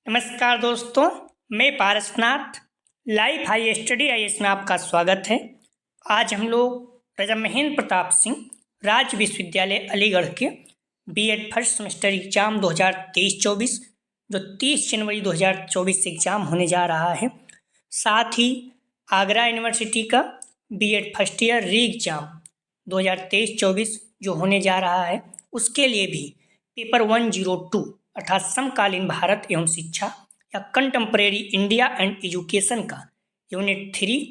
नमस्कार दोस्तों, मैं Parasnath live high study IAS में आपका स्वागत है। आज हम लोग राजा महेंद्र प्रताप सिंह राज्य विश्वविद्यालय अलीगढ़ के बीएड फर्स्ट सेमेस्टर एग्जाम 2023-24 जो 30 जनवरी 2024 से एग्जाम होने जा रहा है, साथ ही आगरा यूनिवर्सिटी का BEd first year re exam 2023-24 जो होने जा रहा है, उसके लिए भी पेपर 102 अर्थात समकालीन भारत एवं शिक्षा या कंटेम्परेरी इंडिया एंड एजुकेशन का यूनिट 3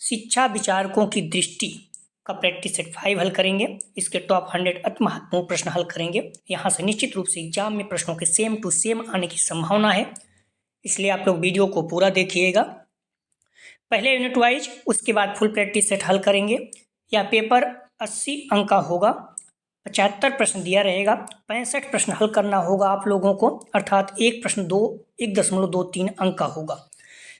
शिक्षा विचारकों की दृष्टि का प्रैक्टिस सेट 5 हल करेंगे। इसके टॉप 100 अति महत्वपूर्ण प्रश्न हल करेंगे। यहाँ से निश्चित रूप से एग्जाम में प्रश्नों के सेम टू सेम आने की संभावना है, इसलिए आप लोग वीडियो को पूरा देखिएगा। पहले यूनिट वाइज, उसके बाद फुल प्रैक्टिस सेट हल करेंगे। यह पेपर 80 अंक का होगा, 75 प्रश्न दिया रहेगा, 65 प्रश्न हल करना होगा आप लोगों को, अर्थात एक प्रश्न 1.23 अंक का होगा।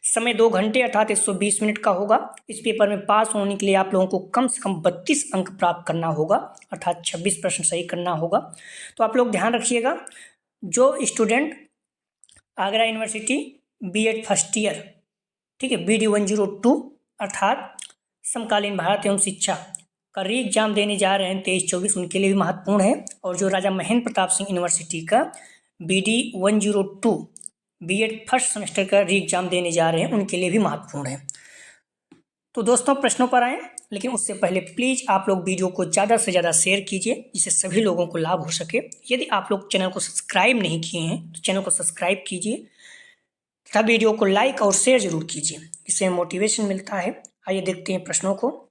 समय 2 घंटे अर्थात 120 मिनट का होगा। इस पेपर में पास होने के लिए आप लोगों को कम से कम 32 अंक प्राप्त करना होगा, अर्थात 26 प्रश्न सही करना होगा। तो आप लोग ध्यान रखिएगा, जो student Agra university BEd first year, ठीक है, BD 102 अर्थात समकालीन भारत एवं शिक्षा का री एग्जाम देने जा रहे हैं 23-24, उनके लिए भी महत्वपूर्ण है। और जो राजा महेंद्र प्रताप सिंह यूनिवर्सिटी का BD 102 बीएड फर्स्ट सेमेस्टर का री एग्जाम देने जा रहे हैं, उनके लिए भी महत्वपूर्ण है। तो दोस्तों, प्रश्नों पर आए, लेकिन उससे पहले प्लीज़ आप लोग वीडियो को ज़्यादा से ज़्यादा शेयर कीजिए, जिससे सभी लोगों को लाभ हो सके। यदि आप लोग चैनल को सब्सक्राइब नहीं किए हैं तो चैनल को सब्सक्राइब कीजिए तथा वीडियो को लाइक और शेयर जरूर कीजिए, इससे मोटिवेशन मिलता है। आइए देखते हैं प्रश्नों को।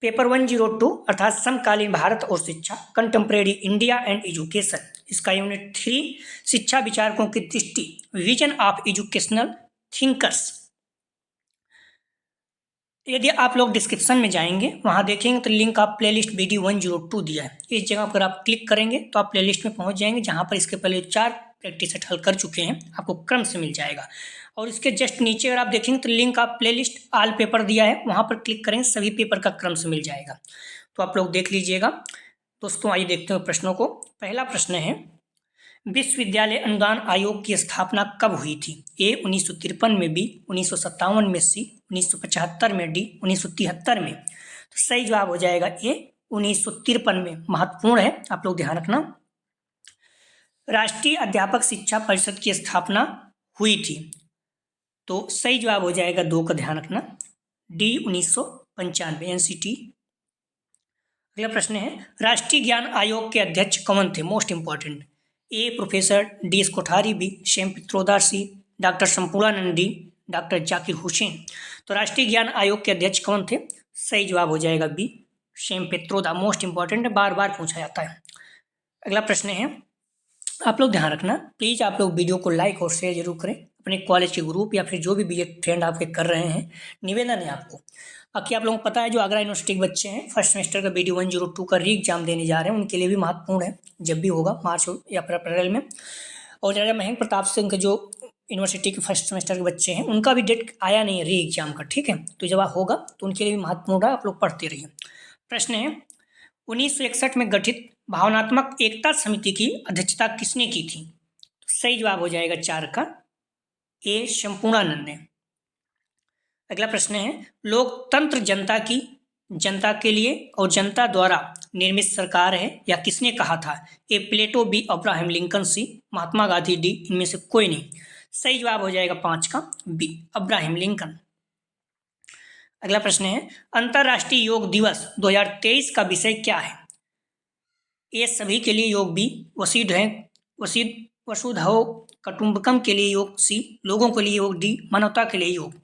पेपर 102 अर्थात समकालीन भारत और शिक्षा कंटेम्परेरी इंडिया एंड एजुकेशन, इसका यूनिट 3 शिक्षा विचारकों की दृष्टि विजन ऑफ एजुकेशनल थिंकर्स। यदि आप लोग डिस्क्रिप्शन में जाएंगे, वहां देखेंगे तो लिंक आप प्लेलिस्ट BD 102 दिया है। इस जगह पर आप क्लिक करेंगे तो आप प्लेलिस्ट में पहुंच जाएंगे, जहां पर इसके पहले 4 प्रैक्टिस सेट हल कर चुके हैं, आपको क्रम से मिल जाएगा। और इसके जस्ट नीचे अगर आप देखेंगे तो लिंक आप प्लेलिस्ट ऑल पेपर दिया है, वहां पर क्लिक करेंगे, सभी पेपर का क्रम से मिल जाएगा। तो आप लोग देख लीजिएगा। दोस्तों, आइए देखते हैं प्रश्नों को। पहला प्रश्न है, विश्वविद्यालय अनुदान आयोग की स्थापना कब हुई थी? A 1953 में, B 1957 में, C 1975 में, D 1973 में। तो सही जवाब हो जाएगा A 1953 में। महत्वपूर्ण है, आप लोग ध्यान रखना। राष्ट्रीय अध्यापक शिक्षा परिषद की स्थापना हुई थी, तो सही जवाब हो जाएगा 2 का ध्यान रखना, D 1995 NCT। अगला प्रश्न है, राष्ट्रीय ज्ञान आयोग के अध्यक्ष कौन थे? Most important. A professor DS Kothari, B Shyam Pitroda, C doctor Sampurnanand, D doctor Zakir Hussain. तो राष्ट्रीय ज्ञान आयोग के अध्यक्ष कौन थे? सही जवाब हो जाएगा B Shyam Pitroda. Most important है, बार बार पूछा जाता है। अगला प्रश्न है, आप लोग ध्यान रखना, प्लीज आप लोग वीडियो को लाइक और शेयर जरूर करें। अपने कॉलेज के ग्रुप या फिर जो भी बीएड फ्रेंड आपके कर रहे हैं, निवेदन है आपको। बाकी आप लोगों को पता है, जो आगरा यूनिवर्सिटी के बच्चे हैं फर्स्ट सेमेस्टर का BD 102 का री एग्जाम देने जा रहे हैं, उनके लिए भी महत्वपूर्ण है, जब भी होगा मार्च या फिर अप्रैल में। और राजा महेंद्र प्रताप सिंह के जो यूनिवर्सिटी के फर्स्ट सेमेस्टर के बच्चे हैं, उनका भी डेट आया नहीं है री एग्जाम का, ठीक है, तो जब होगा तो उनके लिए भी महत्वपूर्ण है, आप लोग पढ़ते रहिए। प्रश्न है, 1961 में गठित भावनात्मक एकता समिति की अध्यक्षता किसने की थी? तो सही जवाब हो जाएगा 4 का, A संपूर्णानंद ने। अगला प्रश्न है, लोकतंत्र जनता के लिए और जनता द्वारा निर्मित सरकार है, या किसने कहा था? A Plato, B Abraham Lincoln, C Mahatma Gandhi, D इनमें से कोई नहीं। सही जवाब हो जाएगा 5 का, B अब्राहम लिंकन। अगला प्रश्न है, अंतर्राष्ट्रीय योग दिवस 2023 का विषय क्या है? A सभी के लिए योग, B वसुधैव कुटुंबकम के लिए योग, C लोगों के लिए योग, D मानवता के लिए योग।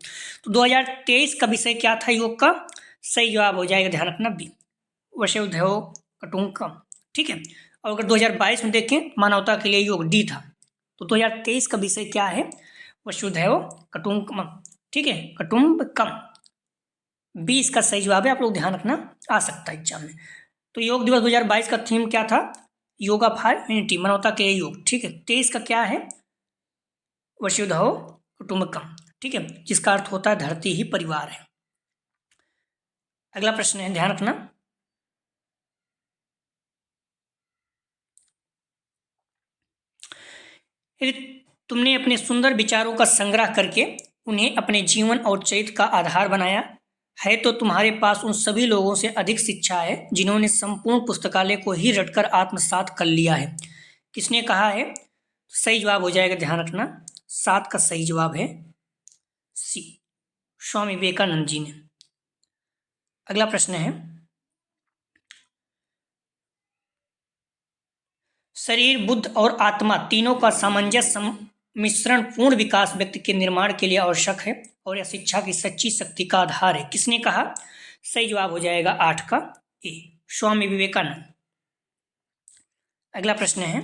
तो 2023 का विषय क्या था योग का? सही जवाब हो जाएगा, ध्यान रखना, B वसुधैव कुटुंबकम, ठीक है। और अगर 2022 में देखें, मानवता के लिए योग D था। तो 2023 का विषय क्या है? वसुधैव कुटुंबकम, ठीक है, कुटुंबकम, B इसका सही जवाब है, आप लोग ध्यान रखना, आ सकता है एग्जाम में। तो योग दिवस 2022 का थीम क्या था? योगा फॉर यूनिटी, मानवता के योग, ठीक है। 23 का क्या है? वसुधैव कुटुंबकम, ठीक है, जिसका अर्थ होता है धरती ही परिवार है। अगला प्रश्न है, ध्यान रखना, यदि तुमने अपने सुंदर विचारों का संग्रह करके उन्हें अपने जीवन और चरित्र का आधार बनाया है, तो तुम्हारे पास उन सभी लोगों से अधिक शिक्षा है जिन्होंने संपूर्ण पुस्तकालय को ही रटकर आत्मसात कर लिया है। किसने कहा है? सही जवाब हो जाएगा, ध्यान रखना, 7 का सही जवाब है सी, स्वामी विवेकानंद जी ने। अगला प्रश्न है, शरीर, बुद्ध और आत्मा तीनों का सामंजस्य मिश्रण पूर्ण विकास व्यक्ति के निर्माण के लिए आवश्यक है और यह शिक्षा की सच्ची शक्ति का आधार है। किसने कहा? सही जवाब हो जाएगा 8 का ए, स्वामी विवेकानंद। अगला प्रश्न है,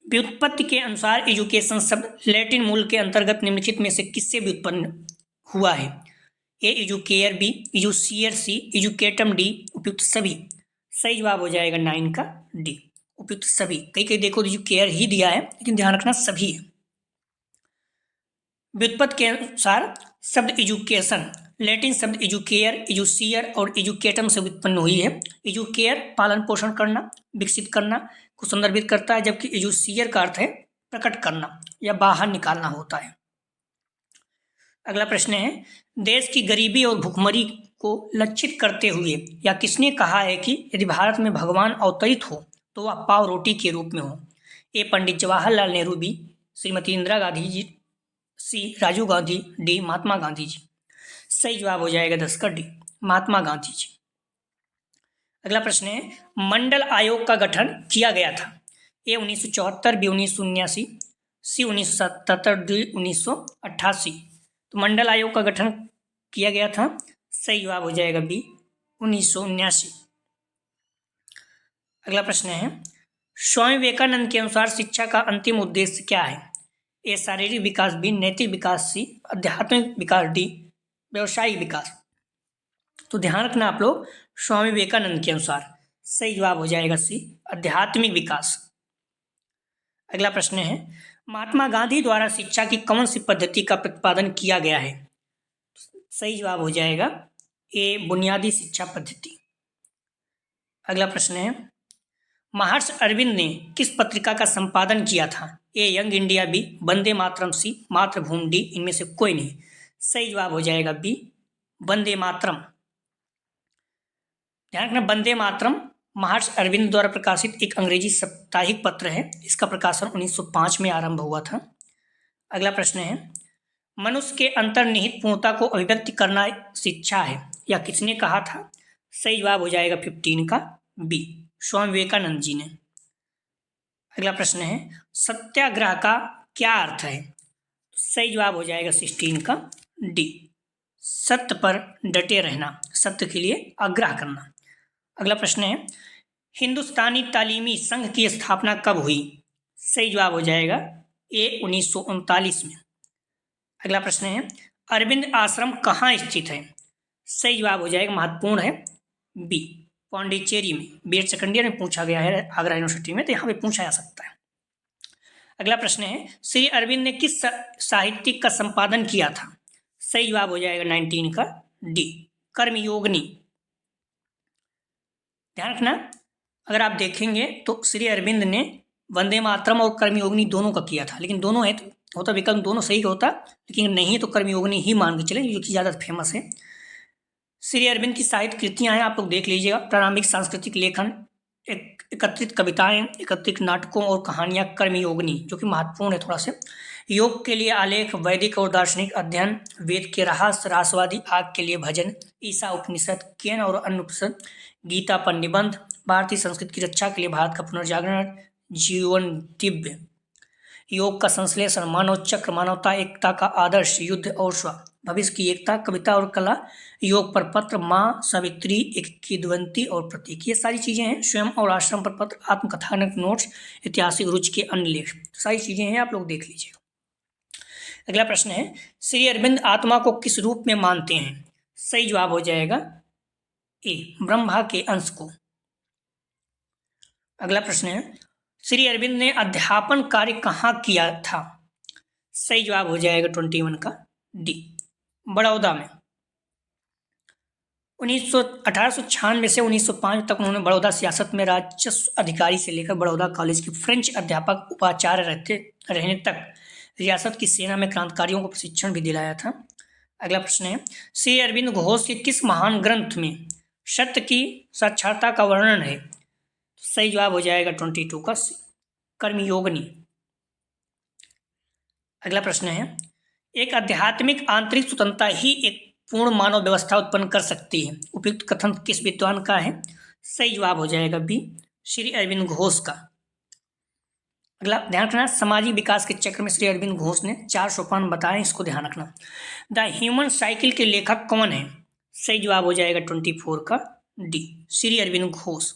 व्युत्पत्ति के अनुसार एजुकेशन शब्द लैटिन मूल के अंतर्गत निम्नलिखित में से किससे व्युत्पन्न हुआ है? ए एजुकेयर, बी एजुसियर, सी एजुकेटम, डी उपयुक्त सभी। सही जवाब हो जाएगा 9 का डी, उपयुक्त सभी। कई कई देखो एजुकेयर ही दिया है, लेकिन ध्यान रखना सभी है। व्युत्पत्ति के अनुसार शब्द एजुकेशन लैटिन शब्द एजुकेयर, एजुसियर और एजुकेटम से उत्पन्न हुई है। एजुकेयर पालन पोषण करना, विकसित करना को संदर्भित करता है, जबकि एजुसियर का अर्थ है प्रकट करना या बाहर निकालना होता है। अगला प्रश्न है, देश की गरीबी और भुखमरी को लक्षित करते हुए या किसने कहा है कि यदि भारत में भगवान अवतरित हो तो वह पाव रोटी के रूप में हो? ए पंडित जवाहरलाल नेहरू, बी श्रीमती इंदिरा गांधी जी, सी राजीव गांधी, डी महात्मा गांधी जी। सही जवाब हो जाएगा 10 का डी, महात्मा गांधी जी। अगला प्रश्न है, मंडल आयोग का गठन किया गया था। ए 1974, बी 1979, सी 1977, डी 1988। तो मंडल आयोग का गठन किया गया था, सही जवाब हो जाएगा बी 1979। अगला प्रश्न है, स्वामी विवेकानंद के अनुसार शिक्षा का अंतिम उद्देश्य क्या है? ए शारीरिक विकास, बी नैतिक विकास, सी आध्यात्मिक विकास, डी व्यवसायिक विकास। तो ध्यान रखना आप लोग, स्वामी विवेकानंद के अनुसार सही जवाब हो जाएगा सी आध्यात्मिक विकास। अगला प्रश्न है, महात्मा गांधी द्वारा शिक्षा की कौन सी पद्धति का प्रतिपादन किया गया है? सही जवाब हो जाएगा ए बुनियादी शिक्षा पद्धति। अगला प्रश्न है, महर्षि अरविंद ने किस पत्रिका का संपादन किया था? A young India, B Vande Mataram, सी मातृभूमि, डी इनमें से कोई नहीं। सही जवाब हो जाएगा बी वंदे मातरम। ध्यान रखना, वंदे मातरम महर्षि अरविंद द्वारा प्रकाशित एक अंग्रेजी साप्ताहिक पत्र है। इसका प्रकाशन 1905 में आरंभ हुआ था। अगला प्रश्न है, मनुष्य के अंतर्निहित पूर्णता को अभिव्यक्त करना शिक्षा है, या किसने कहा था? सही जवाब हो जाएगा 15 का बी, स्वामी विवेकानंद जी ने। अगला प्रश्न है, सत्याग्रह का क्या अर्थ है? सही जवाब हो जाएगा 16 का डी, सत्य पर डटे रहना, सत्य के लिए आग्रह करना। अगला प्रश्न है, हिंदुस्तानी तालीमी संघ की स्थापना कब हुई? सही जवाब हो जाएगा ए 1939 में। अगला प्रश्न है, अरविंद आश्रम कहाँ स्थित है? सही जवाब हो जाएगा, महत्वपूर्ण है, बी पांडिचेरी में। बीएड सेकंड ईयर में पूछा गया है आगरा यूनिवर्सिटी में, तो यहाँ पे पूछा जा सकता है। अगला प्रश्न है, श्री अरविंद ने किस साहित्यिक का संपादन किया था? सही जवाब हो जाएगा 19 का डी, कर्मयोगिनी। ध्यान रखना, अगर आप देखेंगे तो श्री अरविंद ने वंदे मातरम और कर्मयोगिनी दोनों का किया था, लेकिन दोनों है तो होता विकल्प दोनों सही होता, लेकिन नहीं तो कर्मयोगिनी ही मान के चले, जो कि ज़्यादा फेमस है। श्री अरविंद की साहित्य कृतियाँ हैं, आप लोग देख लीजिएगा। प्रारंभिक सांस्कृतिक लेखन, एकत्रित कविताएं, एकत्रित नाटकों और कहानियाँ, कर्मयोगिनी जो कि महत्वपूर्ण है थोड़ा सा। योग के लिए आलेख, वैदिक और दार्शनिक अध्ययन, वेद के रहस्य, रासवादी, आग के लिए भजन, ईसा उपनिषद, केन और अन्य उपनिषद, गीता पर निबंध, भारतीय संस्कृति की रक्षा के लिए भारत का पुनर्जागरण, जीवन दिव्य, योग का संश्लेषण, मानव चक्र, मानवता एकता का आदर्श, युद्ध और स्व, भविष्य की एकता, कविता और कला, योग पर पत्र, माँ सावित्री, एक किदवंती और प्रतीक। ये सारी चीज़ें हैं। स्वयं और आश्रम पर पत्र, आत्मकथानक नोट्स, ऐतिहासिक रुचि के अन्य लेख, सारी चीज़ें हैं, आप लोग देख लीजिएगा। अगला प्रश्न है, श्री अरविंद आत्मा को किस रूप में मानते हैं? सही जवाब हो जाएगा ए ब्रह्मा के अंश को। अगला प्रश्न है, श्री अरविंद ने अध्यापन कार्य कहाँ किया था? सही जवाब हो जाएगा 21 का डी, बड़ौदा में। 1896 से 1905 तक उन्होंने बड़ौदा सियासत में राजस्व अधिकारी से लेकर बड़ौदा कॉलेज के फ्रेंच अध्यापक उपाचार्य रहने तक रियासत की सेना में क्रांतिकारियों को प्रशिक्षण भी दिलाया था। अगला प्रश्न है, श्री अरविंद घोष के किस महान ग्रंथ में सत्य की साक्षात्ता का वर्णन है? सही जवाब हो जाएगा 22 का कर्मयोगिनी। अगला प्रश्न है, एक आध्यात्मिक आंतरिक स्वतंत्रता ही एक पूर्ण मानव व्यवस्था उत्पन्न कर सकती है। उपयुक्त कथन किस विद्वान का है? सही जवाब हो जाएगा बी, श्री अरविंद घोष का। अगला ध्यान रखना, सामाजिक विकास के चक्र में श्री अरविंद घोष ने 4 सोपान बताए, इसको ध्यान रखना। द ह्यूमन साइकिल के लेखक कौन है? सही जवाब हो जाएगा 24 का डी, श्री अरविंद घोष।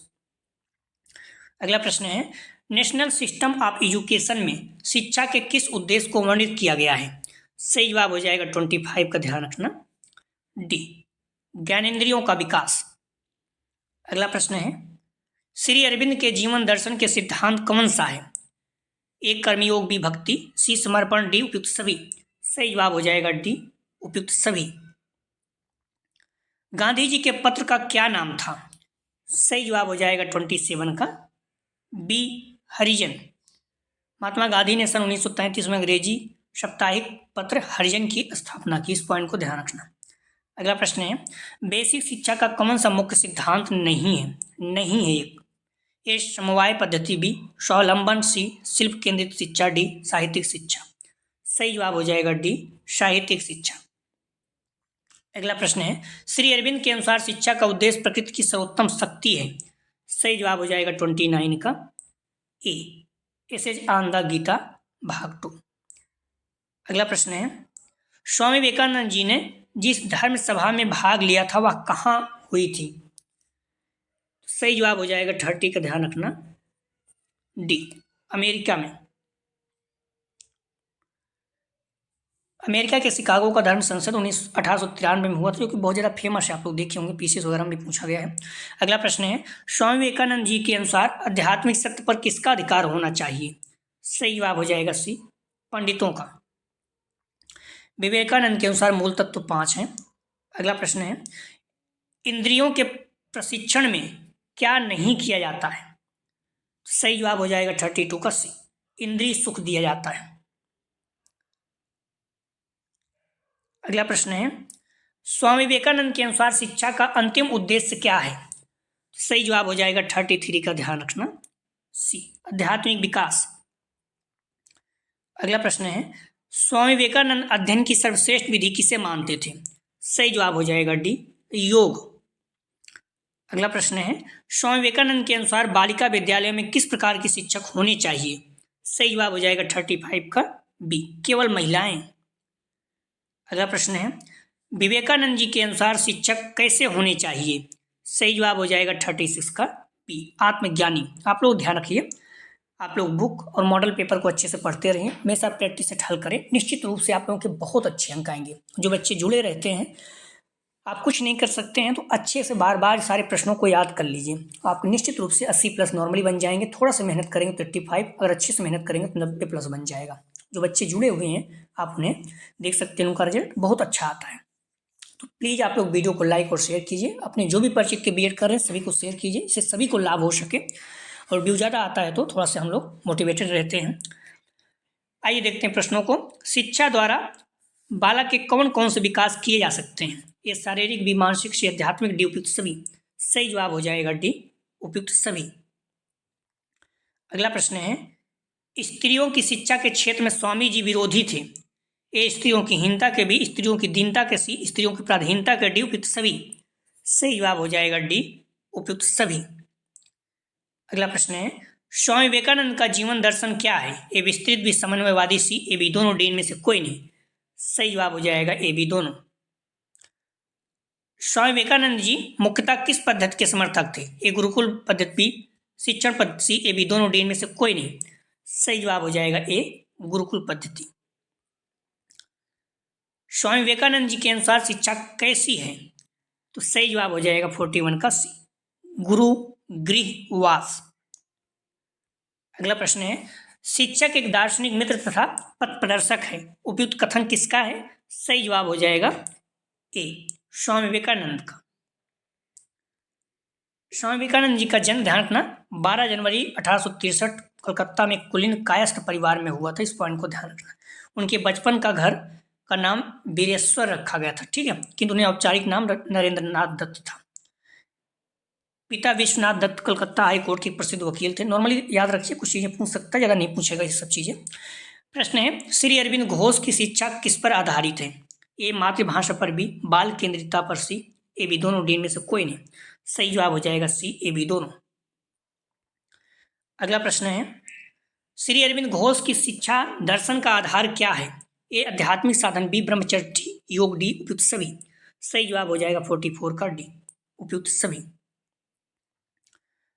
अगला प्रश्न है, नेशनल सिस्टम ऑफ एजुकेशन में शिक्षा के किस उद्देश्य को वर्णित किया गया है? सही जवाब हो जाएगा 25 का, ध्यान रखना डी, ज्ञानेंद्रियों का विकास। अगला प्रश्न है, श्री अरविंद के जीवन दर्शन के सिद्धांत कौन सा है? एक कर्मयोग, बी भक्ति, सी समर्पण, डी उपयुक्त सभी। सही जवाब हो जाएगा डी, उपयुक्त सभी। गांधी जी के पत्र का क्या नाम था? सही जवाब हो जाएगा 27 का बी, हरिजन। महात्मा गांधी ने सन 1933 में अंग्रेजी साप्ताहिक पत्र हरिजन की स्थापना की, इस पॉइंट को ध्यान रखना। अगला प्रश्न है, बेसिक शिक्षा का कौन सा मुख्य सिद्धांत नहीं है? नहीं है एक, ए समवाय पद्धति, बी स्वावलंबन, सी शिल्प केंद्रित शिक्षा, डी साहित्यिक शिक्षा। सही जवाब हो जाएगा डी, साहित्यिक शिक्षा। अगला प्रश्न है, श्री अरविंद के अनुसार शिक्षा का उद्देश्य प्रकृति की सर्वोत्तम शक्ति है। सही जवाब हो जाएगा 29 का ए, एसेज ऑन द गीता भाग 2। अगला प्रश्न है, स्वामी विवेकानंद जी ने जिस धर्म सभा में भाग लिया था वह कहाँ हुई थी? सही जवाब हो जाएगा 30 का, ध्यान रखना डी, अमेरिका में। अमेरिका के शिकागो का धर्म संसद 1893 में हुआ था, जो कि बहुत ज़्यादा फेमस है, आप लोग देखे होंगे, पीसीएस वगैरह में भी पूछा गया है। अगला प्रश्न है, स्वामी विवेकानंद जी के अनुसार आध्यात्मिक सत्य पर किसका अधिकार होना चाहिए? सही जवाब हो जाएगा सी, पंडितों का। विवेकानंद के अनुसार मूल तत्व 5 हैं। अगला प्रश्न है, इंद्रियों के प्रशिक्षण में क्या नहीं किया जाता है? सही जवाब हो जाएगा 32 का सी, इंद्रिय सुख दिया जाता है। अगला प्रश्न है, स्वामी विवेकानंद के अनुसार शिक्षा का अंतिम उद्देश्य क्या है? सही जवाब हो जाएगा 33 का, ध्यान रखना सी, आध्यात्मिक विकास। अगला प्रश्न है, स्वामी विवेकानंद अध्ययन की सर्वश्रेष्ठ विधि किसे मानते थे? सही जवाब हो जाएगा डी, योग। अगला प्रश्न है, स्वामी विवेकानंद के अनुसार बालिका विद्यालय में किस प्रकार की शिक्षक होने चाहिए? सही जवाब हो जाएगा 35 का बी, केवल महिलाएं। अगला प्रश्न है, विवेकानंद जी के अनुसार शिक्षक कैसे होने चाहिए? सही जवाब हो जाएगा 36 का बी, आत्मज्ञानी। आप लोग ध्यान रखिए, आप लोग बुक और मॉडल पेपर को अच्छे से पढ़ते रहें, हमेशा प्रैक्टिस से हल करें, निश्चित रूप से आप लोगों के बहुत अच्छे अंक आएंगे। जो बच्चे जुड़े रहते हैं, आप कुछ नहीं कर सकते हैं तो अच्छे से बार बार सारे प्रश्नों को याद कर लीजिए, आप निश्चित रूप से 80+ नॉर्मली बन जाएंगे। थोड़ा सा मेहनत करेंगे तो 85, अगर अच्छे से मेहनत करेंगे तो 90+ बन जाएगा। जो बच्चे जुड़े हुए हैं आप उन्हें देख सकते हैं, उनका रिजल्ट बहुत अच्छा आता है। तो प्लीज़ आप लोग वीडियो को लाइक और शेयर कीजिए, अपने जो भी परिचित के बीएड कर रहे हैं सभी को शेयर कीजिए, इससे सभी को लाभ हो सके। और व्यू ज़्यादा आता है तो थोड़ा सा हम लोग मोटिवेटेड रहते हैं। आइए देखते हैं प्रश्नों को। शिक्षा द्वारा बालक के कौन कौन से विकास किए जा सकते हैं? ये शारीरिक, भी मानसिक, से आध्यात्मिक, डी उपयुक्त सभी। सही जवाब हो जाएगा डी, उपयुक्त सभी। अगला प्रश्न है, स्त्रियों की शिक्षा के क्षेत्र में स्वामी जी विरोधी थे। ए स्त्रियों की हीनता के बी, स्त्रियों की दीनता के सी, स्त्रियों की प्राधीनता के डी उपयुक्त सभी। सही जवाब हो जाएगा डी, उपयुक्त सभी। अगला प्रश्न है, स्वामी विवेकानंद का जीवन दर्शन क्या है? ए विस्तृत, भी समन्वयवादी, सी ए बी दोनों, डी में से कोई नहीं। सही जवाब हो जाएगा ए बी दोनों। स्वामी विवेकानंद जी मुख्यतः किस पद्धति के समर्थक थे? ए गुरुकुल पद्धति, बी शिक्षण पद्धति, सी ए बी दोनों, डी में से कोई नहीं। सही जवाब हो जाएगा ए गुरुकुल पद्धति। स्वामी विवेकानंद जी के अनुसार शिक्षा कैसी है? तो सही जवाब हो जाएगा 41 का सी, गुरु गृहवास। अगला प्रश्न है, शिक्षक एक दार्शनिक मित्र तथा पथ प्रदर्शक है, उपयुक्त कथन किसका है? सही जवाब हो जाएगा ए, स्वामी विवेकानंद का। स्वामी विवेकानंद जी का जन्म, ध्यान रखना, 12 जनवरी 1863 कलकत्ता में कुलीन कायस्थ परिवार में हुआ था। इस पॉइंट को ध्यान रखना। उनके बचपन का घर का नाम वीरेश्वर रखा गया था, ठीक है, किंतु उन्हें औपचारिक नाम नरेंद्र नाथ दत्त था। पिता विश्वनाथ दत्त कलकत्ता हाई कोर्ट के प्रसिद्ध वकील थे। नॉर्मली याद रखिए, कुछ चीज़ें पूछ सकता है, ज़्यादा नहीं पूछेगा ये सब चीज़ें। प्रश्न है, श्री अरविंद घोष की शिक्षा किस पर आधारित है? ए मातृभाषा पर, बी बाल केंद्रितता पर, सी ए बी दोनों, डी में से कोई नहीं। सही जवाब हो जाएगा सी ए बी दोनों। अगला प्रश्न है, श्री अरविंद घोष की शिक्षा दर्शन का आधार क्या है? ए आध्यात्मिक साधन, बी ब्रह्मचर्य, योग, डी उपयुक्त सभी। सही जवाब हो जाएगा 44 का डी, उपयुक्त सभी।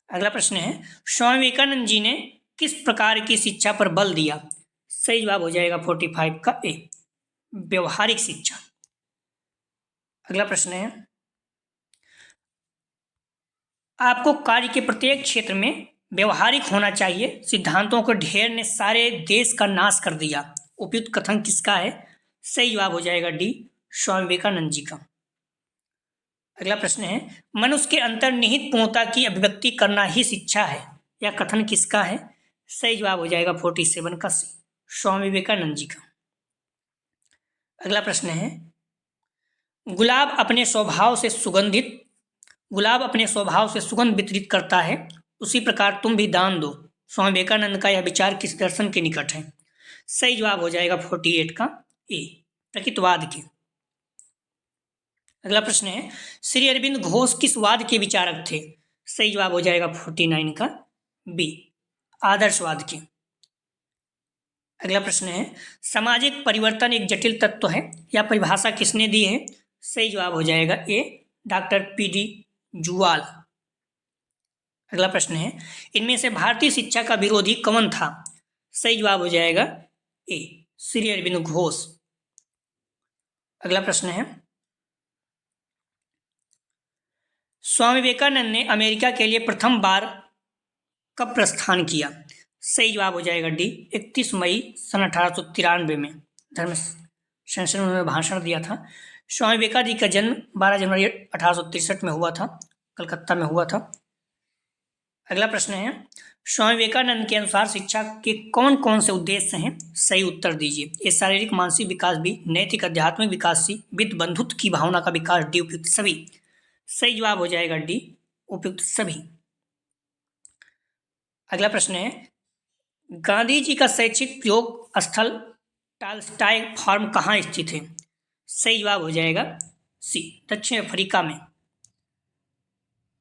अगला प्रश्न है, स्वामी विवेकानंद जी ने किस प्रकार की शिक्षा पर बल दिया? सही जवाब हो जाएगा 45 का ए, व्यवहारिक शिक्षा। अगला प्रश्न है, आपको कार्य के प्रत्येक क्षेत्र में व्यवहारिक होना चाहिए, सिद्धांतों के ढेर ने सारे देश का नाश कर दिया। उपयुक्त कथन किसका है? सही जवाब हो जाएगा डी, स्वामी विवेकानंद जी का। अगला प्रश्न है, मनुष्य के अंतर्निहित पूर्णता की अभिव्यक्ति करना ही शिक्षा है, यह कथन किसका है? सही जवाब हो जाएगा 47 का सी, स्वामी विवेकानंद जी का। अगला प्रश्न है, गुलाब अपने स्वभाव से सुगंध वितरित करता है, उसी प्रकार तुम भी दान दो। स्वामी विवेकानंद का यह विचार किस दर्शन के निकट है? सही जवाब हो जाएगा 48 का ए, प्रकृतवाद के। अगला प्रश्न है, श्री अरविंद घोष किस वाद के विचारक थे? सही जवाब हो जाएगा 49 का बी, आदर्शवाद के। अगला प्रश्न है, सामाजिक परिवर्तन एक जटिल तत्व है, यह परिभाषा किसने दी है? सही जवाब हो जाएगा ए, डॉक्टर पी.डी. जुवाल। अगला प्रश्न है, इनमें से भारतीय शिक्षा का विरोधी कौन था? सही जवाब हो जाएगा ए, श्री अरविंद घोष। अगला प्रश्न है, स्वामी विवेकानंद ने अमेरिका के लिए प्रथम बार कब प्रस्थान किया? सही जवाब हो जाएगा डी, 31 मई सन 1893 में धर्म संसद में भाषण दिया था। स्वामी विवेकानंद जी का जन्म 12 जनवरी 1863 में हुआ था, कलकत्ता में हुआ था। अगला प्रश्न है, स्वामी विवेकानंद के अनुसार शिक्षा के कौन कौन से उद्देश्य हैं? सही उत्तर दीजिए। ये शारीरिक मानसिक विकास भी, नैतिक आध्यात्मिक विकास सी, वित्त बंधुत्व की भावना का विकास, डी उपयुक्त सभी। सही जवाब हो जाएगा डी, उपयुक्त सभी। अगला प्रश्न है, गांधी जी का शैक्षिक प्रयोग स्थल टालस्टॉय फार्म कहाँ स्थित है? सही जवाब हो जाएगा सी, दक्षिण अफ्रीका में।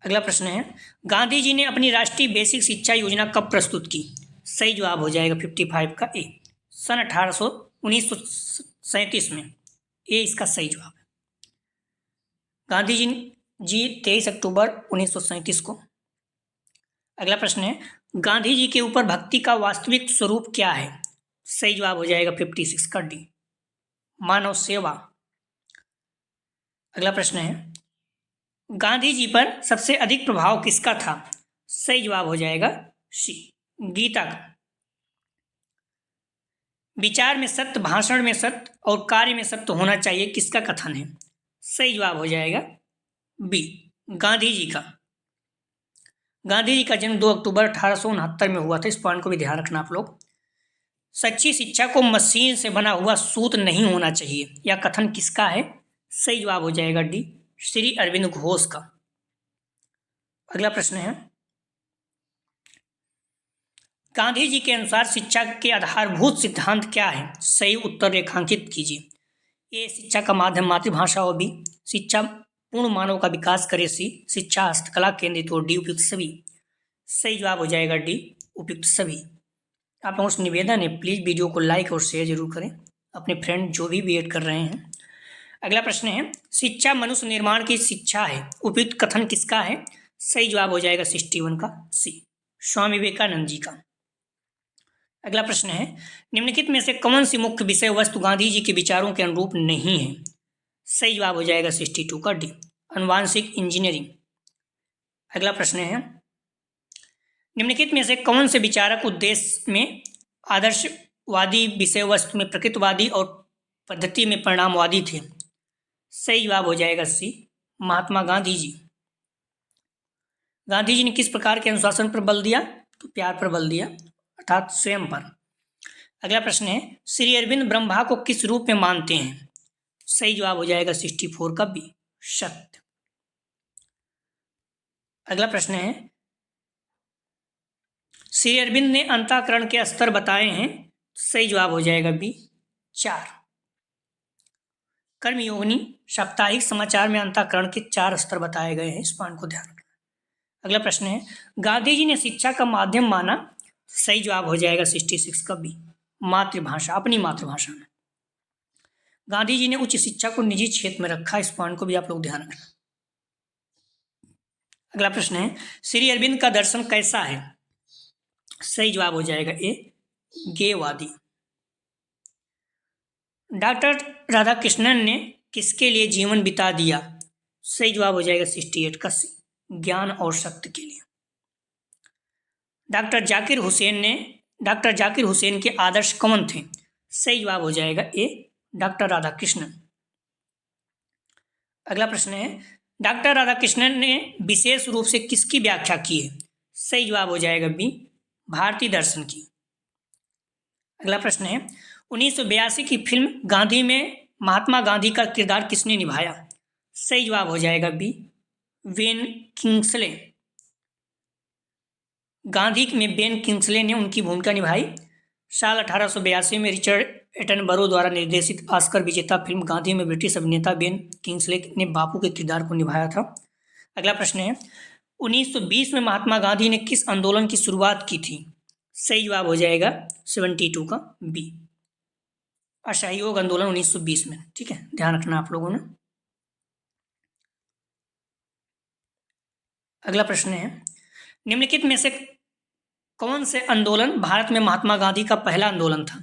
अगला प्रश्न है, गांधी जी ने अपनी राष्ट्रीय बेसिक शिक्षा योजना कब प्रस्तुत की? सही जवाब हो जाएगा 55 का ए, सन 1937 में। ए इसका सही जवाब है। गांधी जी 23 अक्टूबर 1937 को। अगला प्रश्न है, गांधी जी के ऊपर भक्ति का वास्तविक स्वरूप क्या है? सही जवाब हो जाएगा 56 का डी, मानव सेवा। अगला प्रश्न है, गांधी जी पर सबसे अधिक प्रभाव किसका था? सही जवाब हो जाएगा सी, गीता का। विचार में सत्य, भाषण में सत्य और कार्य में सत्य होना चाहिए, किसका कथन है? सही जवाब हो जाएगा बी, गांधी जी का। गांधी जी का जन्म 2 अक्टूबर 1869 में हुआ था, इस पॉइंट को भी ध्यान रखना आप लोग। सच्ची शिक्षा को मशीन से बना हुआ सूत नहीं होना चाहिए, यह कथन किसका है? सही जवाब हो जाएगा डी, श्री अरविंद घोष का। अगला प्रश्न है, गांधी जी के अनुसार शिक्षा के आधारभूत सिद्धांत क्या है? सही उत्तर रेखांकित कीजिए। ए शिक्षा का माध्यम मातृभाषा हो, बी शिक्षा पूर्ण मानव का विकास करे, सी शिक्षा हस्तकला केंद्रित हो, डी उपयुक्त सभी। सही जवाब हो जाएगा डी, उपयुक्त सभी। आप लोगों से निवेदन है, प्लीज़ वीडियो को लाइक और शेयर जरूर करें, अपने फ्रेंड जो भी बीएड कर रहे हैं। अगला प्रश्न है, शिक्षा मनुष्य निर्माण की शिक्षा है, उपयुक्त कथन किसका है? सही जवाब हो जाएगा 61 का सी, स्वामी विवेकानंद जी का। अगला प्रश्न है, निम्नलिखित में से कौन सी मुख्य विषय वस्तु गांधी जी के विचारों के अनुरूप नहीं है? सही जवाब हो जाएगा 62 का डी, आनुवांशिक इंजीनियरिंग। अगला प्रश्न है, निम्नलिखित में से कौन से विचारक उद्देश्य में आदर्शवादी विषय वस्तु में प्रकृतवादी और पद्धति में परिणामवादी थे? सही जवाब हो जाएगा सी, महात्मा गांधी जी। गांधी जी ने किस प्रकार के अनुशासन पर बल दिया? तो प्यार पर बल दिया, अर्थात स्वयं पर। अगला प्रश्न है, श्री अरविंद ब्रह्मा को किस रूप में मानते हैं? सही जवाब हो जाएगा 64 का बी, सत्य। अगला प्रश्न है, श्री अरविंद ने अंतःकरण के स्तर बताए हैं। सही जवाब हो जाएगा बी, 4। कर्मयोगिनी साप्ताहिक समाचार में अंतःकरण के 4 स्तर बताए गए हैं, इस पॉइंट को ध्यान रखना। अगला प्रश्न है, गांधी जी ने शिक्षा का माध्यम माना। सही जवाब हो जाएगा 66 का बी, मातृभाषा, अपनी मातृभाषा में। गांधी जी ने उच्च शिक्षा को निजी क्षेत्र में रखा, इस पॉइंट को भी आप लोग ध्यान रखना। अगला प्रश्न है, श्री अरविंद का दर्शन कैसा है? सही जवाब हो जाएगा ए, गेयवादी। डॉक्टर राधाकृष्णन ने किसके लिए जीवन बिता दिया? सही जवाब हो जाएगा 68 का सी, ज्ञान और सत्य के लिए। डॉक्टर जाकिर हुसैन के आदर्श कौन थे? सही जवाब हो जाएगा ए, डॉक्टर राधाकृष्णन। अगला प्रश्न है, डॉक्टर राधाकृष्णन ने विशेष रूप से किसकी व्याख्या की है? सही जवाब हो जाएगा बी, भारतीय दर्शन की। अगला प्रश्न है, 1982 की फिल्म गांधी में महात्मा गांधी का किरदार किसने निभाया? सही जवाब हो जाएगा बी, बेन किंग्सले। गांधी में बेन किंग्सले ने उनकी भूमिका निभाई। साल 1882 में रिचर्ड एटनबरो द्वारा निर्देशित ऑस्कर विजेता फिल्म गांधी में ब्रिटिश अभिनेता बेन किंग्सले ने बापू के किरदार को निभाया था। अगला प्रश्न है, 1920 में महात्मा गांधी ने किस आंदोलन की शुरुआत की थी? सही जवाब हो जाएगा 72 का बी, असहयोग आंदोलन 1920 में। ठीक है, ध्यान रखना आप लोगों ने। अगला प्रश्न है, निम्नलिखित में से कौन से आंदोलन भारत में महात्मा गांधी का पहला आंदोलन था?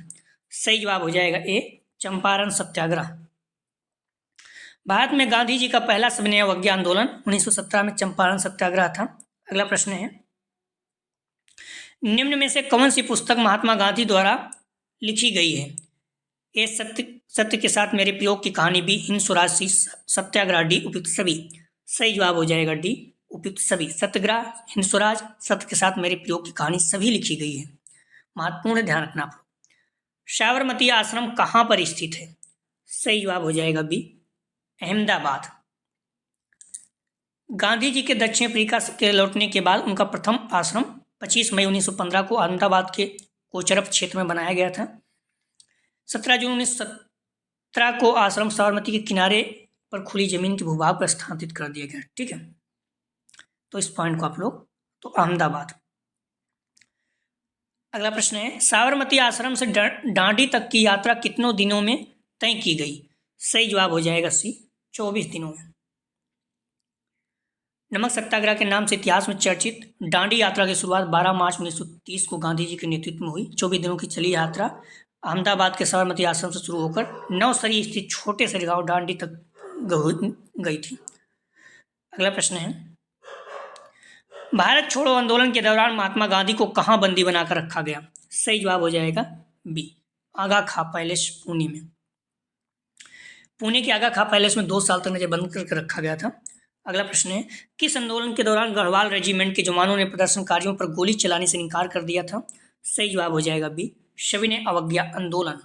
सही जवाब हो जाएगा ए, चंपारण सत्याग्रह। भारत में गांधी जी का पहला सविनय अवज्ञा आंदोलन 1917 में चंपारण सत्याग्रह था। अगला प्रश्न है, निम्न में से कौन सी पुस्तक महात्मा गांधी द्वारा लिखी गई है? ए, सत्य के साथ मेरे प्रयोग की कहानी, बी, हिंद स्वराज, सत्याग्रह, डी, उपयुक्त सभी। सही जवाब हो जाएगा डी, उपयुक्त सभी। सत्याग्रह, हिंद स्वराज, सत्य के साथ मेरे प्रयोग की कहानी सभी लिखी गई है। महत्वपूर्ण ध्यान रखना आप लोग। साबरमती आश्रम कहाँ पर स्थित है? सही जवाब हो जाएगा बी, अहमदाबाद। गांधी जी के दक्षिण अफ्रीका के लौटने के बाद उनका प्रथम आश्रम 25 मई 1915 को अहमदाबाद के कोचरब क्षेत्र में बनाया गया था। 17 जून 1917 को आश्रम साबरमती के किनारे पर खुली जमीन के भूभाग पर स्थापित कर दिया गया। ठीक है, तो इस पॉइंट को आप लोग, तो अहमदाबाद। अगला प्रश्न है, साबरमती आश्रम से डांडी तक की यात्रा कितनों दिनों में तय की गई? सही जवाब हो जाएगा सी, 24 दिनों में। नमक सत्याग्रह के नाम से इतिहास में चर्चित डांडी यात्रा की शुरुआत 12 मार्च 1930 को गांधी जी के नेतृत्व में हुई। 24 दिनों की चली यात्रा अहमदाबाद के साबरमती आश्रम से शुरू होकर नवसरी स्थित छोटे से गांव डांडी तक गई थी। अगला प्रश्न है, भारत छोड़ो आंदोलन के दौरान महात्मा गांधी को कहां बंदी बनाकर रखा गया? सही जवाब हो जाएगा बी, आगा खा पैलेस, पुणे में। पुणे के आगा खा पैलेस में 2 साल तक नजर बंद करके रखा गया था। अगला प्रश्न है, किस आंदोलन के दौरान गढ़वाल रेजिमेंट के जवानों ने प्रदर्शनकारियों पर गोली चलाने से इनकार कर दिया था? सही जवाब हो जाएगा बी, सविनय अवज्ञा आंदोलन।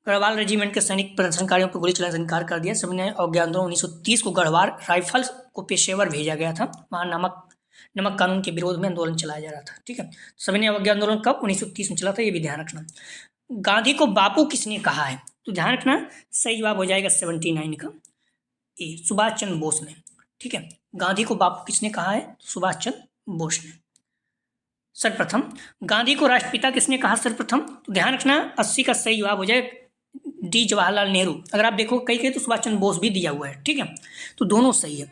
गढ़वाल रेजिमेंट के सैनिक प्रदर्शनकारियों पर गोली चलाने से इनकार कर दिया। सविनय अवज्ञा आंदोलन 1930 को गढ़वाल राइफल्स को पेशेवर भेजा गया था। वहाँ नमक कानून के विरोध में आंदोलन चलाया जा रहा था। ठीक है, सविनय अवज्ञा आंदोलन कब? 1930 में चला था, ये भी ध्यान रखना। गांधी को बापू किसने कहा है? तो ध्यान रखना, सही जवाब हो जाएगा 79 का ए, सुभाष चंद्र बोस ने। ठीक है, गांधी को बापू किसने कहा है? सुभाष चंद्र बोस ने। सर्वप्रथम गांधी को राष्ट्रपिता किसने कहा सर्वप्रथम? तो ध्यान रखना, 80 का सही जवाब हो जाए डी, जवाहरलाल नेहरू। अगर आप देखो कहीं तो सुभाष चंद्र बोस भी दिया हुआ है। ठीक है, तो दोनों सही है।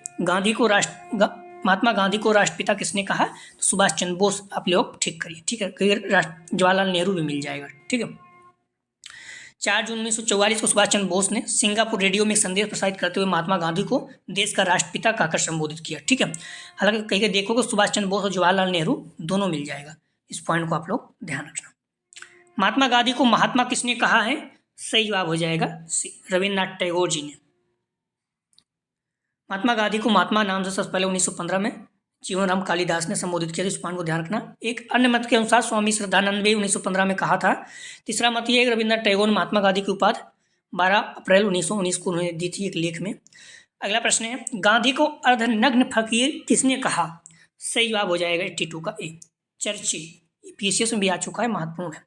महात्मा गांधी को राष्ट्रपिता किसने कहा? तो सुभाष चंद्र बोस। आप लोग ठीक करिए। ठीक है, कहीं जवाहरलाल नेहरू भी मिल जाएगा। ठीक है, 4 जून 1944 को सुभाष चंद्र बोस ने सिंगापुर रेडियो में संदेश प्रसारित करते हुए महात्मा गांधी को देश का राष्ट्रपिता कहकर संबोधित किया। ठीक है, हालांकि कहीं देखोगे सुभाष चंद्र बोस और जवाहरलाल नेहरू दोनों मिल जाएगा। इस पॉइंट को आप लोग ध्यान रखना। महात्मा गांधी को महात्मा किसने कहा है? सही जवाब हो जाएगा सी, रविन्द्रनाथ टैगोर जी ने। महात्मा गांधी को महात्मा नाम से सबसे पहले 1915 में जीवनराम कालिदास ने संबोधित किया, इस पॉइंट को ध्यान रखना। एक अन्य मत के अनुसार स्वामी श्रद्धानंद भी 1915 में कहा था। तीसरा मत ये है कि रविन्द्रनाथ टैगोर ने महात्मा गांधी की उपाधि 12 अप्रैल 1919 को उन्होंने दी थी एक लेख में। अगला प्रश्न है, गांधी को अर्धनग्न फकीर किसने कहा? सही जवाब हो जाएगा 82 का ए, चर्चिल। पीसीएस में भी आ चुका है, महत्वपूर्ण है।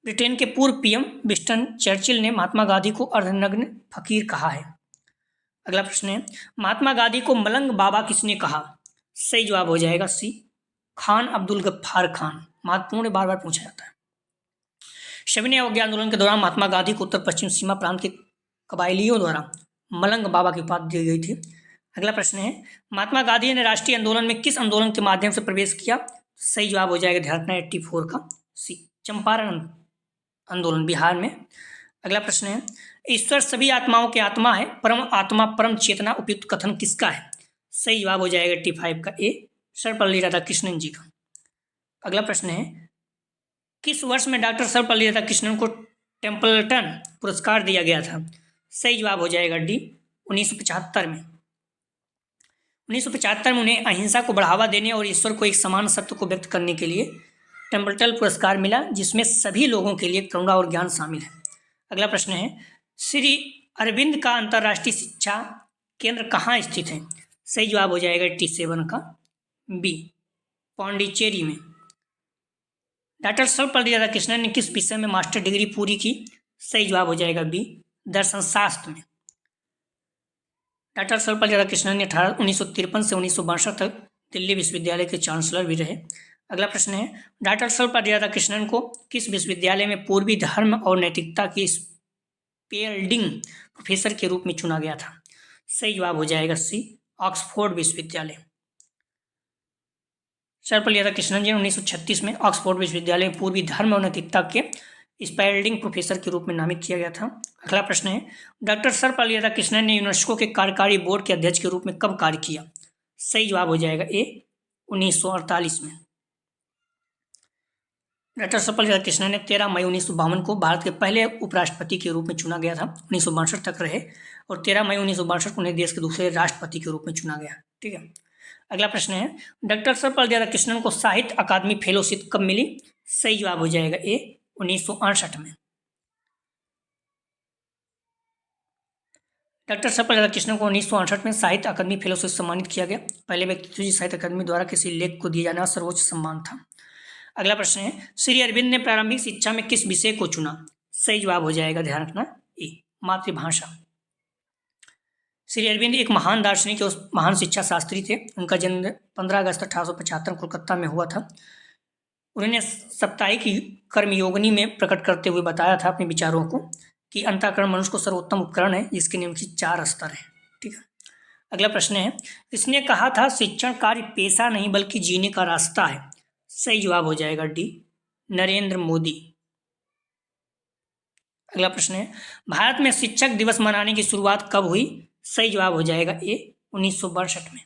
ब्रिटेन के पूर्व पीएम विंस्टन चर्चिल ने महात्मा गांधी को अर्धनग्न फकीर कहा है। अगला प्रश्न है, महात्मा गांधी को मलंग बाबा किसने कहा? सही जवाब हो जाएगा सी, खान अब्दुल गफ्फार खान। महत्वपूर्ण, बार बार पूछा जाता है। सविनय अवज्ञा आंदोलन के दौरान महात्मा गांधी को उत्तर पश्चिम सीमा प्रांत के कबायलियों द्वारा मलंग बाबा की उपाधि दी गई थी। अगला प्रश्न है, महात्मा गांधी ने राष्ट्रीय आंदोलन में किस आंदोलन के माध्यम से प्रवेश किया? सही जवाब हो जाएगा, ध्यान रखना, 84 का सी, चंपारण आंदोलन, बिहार में। अगला प्रश्न है, ईश्वर सभी आत्माओं के आत्मा है, परम आत्मा परम चेतना उपयुक्त कथन किसका है? सही जवाब हो जाएगा 85 का ए, सर्वपल्ली राधाकृष्णन जी का। अगला प्रश्न है, किस वर्ष में डॉक्टर सर्वपल्ली राधाकृष्णन को टेम्पल्टन पुरस्कार दिया गया था? सही जवाब हो जाएगा डी, 1975 में। 1975 में उन्हें अहिंसा को बढ़ावा देने और ईश्वर को एक समान सत्य को व्यक्त करने के लिए टेम्पल्टन पुरस्कार मिला, जिसमें सभी लोगों के लिए करुणा और ज्ञान शामिल है। अगला प्रश्न है, श्री अरविंद का अंतर्राष्ट्रीय शिक्षा केंद्र कहाँ स्थित है? सही जवाब हो जाएगा 87 का बी, पौंडीचेरी में। डॉक्टर सर्वपल्ली राधाकृष्णन ने किस विषय में मास्टर डिग्री पूरी की? सही जवाब हो जाएगा बी, दर्शन शास्त्र में। डॉक्टर सर्वपल्ली राधाकृष्णन ने 1953 से 1962 तक दिल्ली विश्वविद्यालय के चांसलर भी रहे। अगला प्रश्न है, डॉक्टर सर्वपल्ली राधाकृष्णन को किस विश्वविद्यालय में पूर्वी धर्म और नैतिकता की स्पेल्डिंग प्रोफेसर के रूप में चुना गया था? सही जवाब हो जाएगा सी, ऑक्सफोर्ड विश्वविद्यालय। सर्वपल्ली राधाकृष्णन जी ने 1936 में ऑक्सफोर्ड विश्वविद्यालय में पूर्वी धर्म और नैतिकता के स्पेल्डिंग प्रोफेसर के रूप में नामित किया गया था। अगला प्रश्न है, डॉक्टर सर्वपल्ली राधाकृष्णन ने यूनेस्को के कार्यकारी बोर्ड के अध्यक्ष के रूप में कब कार्य किया? सही जवाब हो जाएगा ए, 1948 में। डॉक्टर सर्वपल्ली राधाकृष्णन ने 13 मई 1952 को भारत के पहले उपराष्ट्रपति के रूप में चुना गया था। 1962 तक रहे और 13 मई 1962 को उन्हें देश के दूसरे राष्ट्रपति के रूप में चुना गया। ठीक है। अगला प्रश्न है, डॉक्टर सर्वपल्ली राधाकृष्णन को साहित्य अकादमी फेलोशिप कब मिली? सही जवाब हो जाएगा ए, 1968 में। डॉक्टर सर्वपल्ली राधाकृष्णन को 1968 में साहित्य अकादमी फेलोशिप से सम्मानित किया गया। पहले व्यक्ति साहित्य अकादमी द्वारा किसी लेख को दिया जाने वाला सर्वोच्च सम्मान था। अगला प्रश्न है, श्री अरविंद ने प्रारंभिक शिक्षा में किस विषय को चुना? सही जवाब हो जाएगा, ध्यान रखना, ए, मातृभाषा। श्री अरविंद एक महान दार्शनिक और महान शिक्षा शास्त्री थे। उनका जन्म 15 अगस्त 1875 कोलकाता में हुआ था। उन्होंने साप्ताहिक कर्मयोगिनी में प्रकट करते हुए बताया था अपने विचारों को कि अंतःकरण मनुष्य को सर्वोत्तम उपकरण है, जिसके निम्नलिखित 4 स्तर हैं। ठीक है। अगला प्रश्न है, इसने कहा था शिक्षण कार्य पेशा नहीं बल्कि जीने का रास्ता है? सही जवाब हो जाएगा डी, नरेंद्र मोदी। अगला प्रश्न है, भारत में शिक्षक दिवस मनाने की शुरुआत कब हुई? सही जवाब हो जाएगा ए, 1962 में।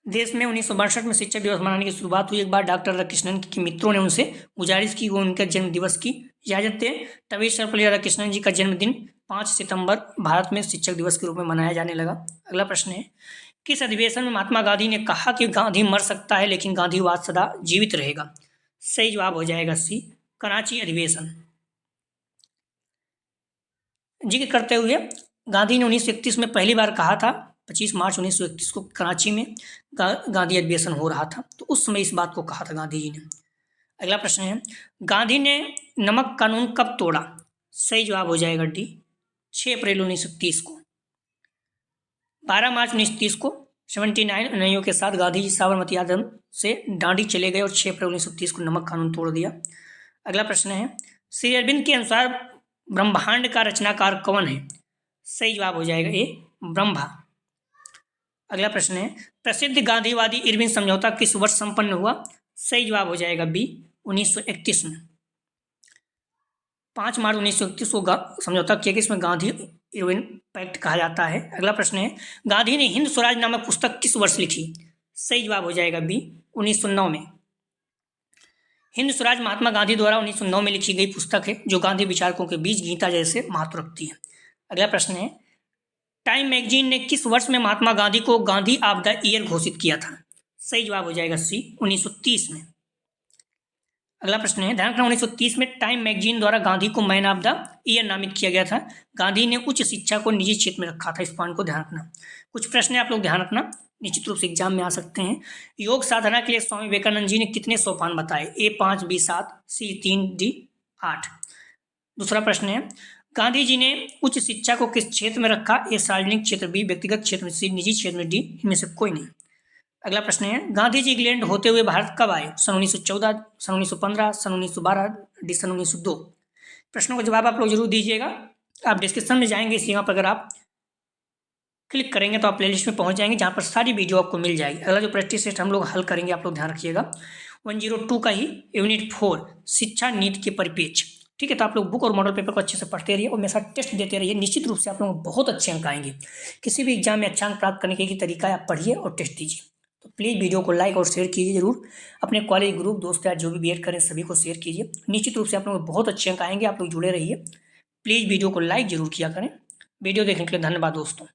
देश में 1962 में शिक्षक दिवस मनाने की शुरुआत हुई। एक बार डॉक्टर राधाकृष्णन के मित्रों ने उनसे गुजारिश की वो उनके जन्म दिवस की इजाजत दे, तभी सर्वपल्ली राधाकृष्णन जी का जन्मदिन 5 सितंबर भारत में शिक्षक दिवस के रूप में मनाया जाने लगा। अगला प्रश्न है, किस अधिवेशन में महात्मा गांधी ने कहा कि गांधी मर सकता है लेकिन गांधीवाद सदा जीवित रहेगा? सही जवाब हो जाएगा सी, कराची अधिवेशन। जिक्र करते हुए गांधी ने 1931 में पहली बार कहा था, 25 मार्च 1931 को कराची में गांधी अधिवेशन हो रहा था, तो उस समय इस बात को कहा था गांधी जी ने। अगला प्रश्न है, गांधी ने नमक कानून कब तोड़ा? सही जवाब हो जाएगा डी, 6 अप्रैल 1930 को। 12 मार्च 1930 को 79 अनुयायियों के साथ गांधी जी साबरमती आश्रम से डांडी चले गए और 6 अप्रैल 1930 को नमक कानून तोड़ दिया। अगला प्रश्न है, श्री अरविंद के अनुसार ब्रह्मांड का रचनाकार कौन है? सही जवाब हो जाएगा ए, ब्रह्मा। अगला प्रश्न है, प्रसिद्ध गांधीवादी इरविन समझौता किस वर्ष संपन्न हुआ? सही जवाब हो जाएगा बी, 1931 में। 5 मार्च 1931 को समझौता किया गया, इसमें गांधी इरविन पैक्ट कहा जाता है। अगला प्रश्न है, गांधी ने हिंद स्वराज नामक पुस्तक किस वर्ष लिखी? सही जवाब हो जाएगा बी, 1909 में। हिंद स्वराज महात्मा गांधी द्वारा 1909 में लिखी गई पुस्तक है जो गांधी विचारकों के बीच गीता जैसे महत्व रखती है। अगला प्रश्न है, टाइम मैगजीन ने किस वर्ष में महात्मा गांधी को गांधी ऑफ द ईयर घोषित किया था? सही जवाब हो जाएगा सी, 1930 में। अगला प्रश्न है, ध्यान रखना 1930 में टाइम मैगजीन द्वारा गांधी को मैन ऑफ द ईयर नामित किया गया था। गांधी ने उच्च शिक्षा को निजी क्षेत्र में रखा था, इस पॉइंट को ध्यान रखना। कुछ प्रश्न आप लोग ध्यान रखना, निश्चित रूप से एग्जाम में आ सकते हैं। योग साधना के लिए स्वामी विवेकानंद जी ने कितने सोपान बताए? ए 5, बी 7, सी 3, डी 8। दूसरा प्रश्न है, गांधी जी ने उच्च शिक्षा को किस क्षेत्र में रखा? ए सार्वजनिक क्षेत्र, बी व्यक्तिगत क्षेत्र में, सी निजी क्षेत्र में, डी इनमें से कोई नहीं। अगला प्रश्न है, गांधी जी इंग्लैंड होते हुए भारत कब आए? सन 1914, सन 1915, सन 1912, डी सन 1902। प्रश्नों का जवाब आप लोग जरूर दीजिएगा। आप डिस्क्रिप्शन में जाएंगे, इस यहाँ पर अगर आप क्लिक करेंगे तो आप प्लेलिस्ट में पहुंच जाएंगे, जहाँ पर सारी वीडियो आपको मिल जाएगी। अगला जो प्रैक्टिस टेस्ट हम लोग हल करेंगे, आप लोग ध्यान रखिएगा, 102 का ही यूनिट 4 शिक्षा नीति के परिप्रेक्ष्य। ठीक है, तो आप लोग बुक और मॉडल पेपर को अच्छे से पढ़ते रहिए और मेरे साथ टेस्ट देते रहिए। निश्चित रूप से आप लोगों को बहुत अच्छे अंक आएंगे। किसी भी एग्जाम में अच्छा अंक प्राप्त करने का तरीका है, आप पढ़िए और टेस्ट दीजिए। तो प्लीज़ वीडियो को लाइक और शेयर कीजिए जरूर। अपने कॉलेज ग्रुप दोस्त या जो भी बीएड करें सभी को शेयर कीजिए। निश्चित रूप से आप लोगों को बहुत अच्छे अंक आएंगे। आप लोग जुड़े रहिए। प्लीज़ वीडियो को लाइक जरूर किया करें। वीडियो देखने के लिए धन्यवाद दोस्तों।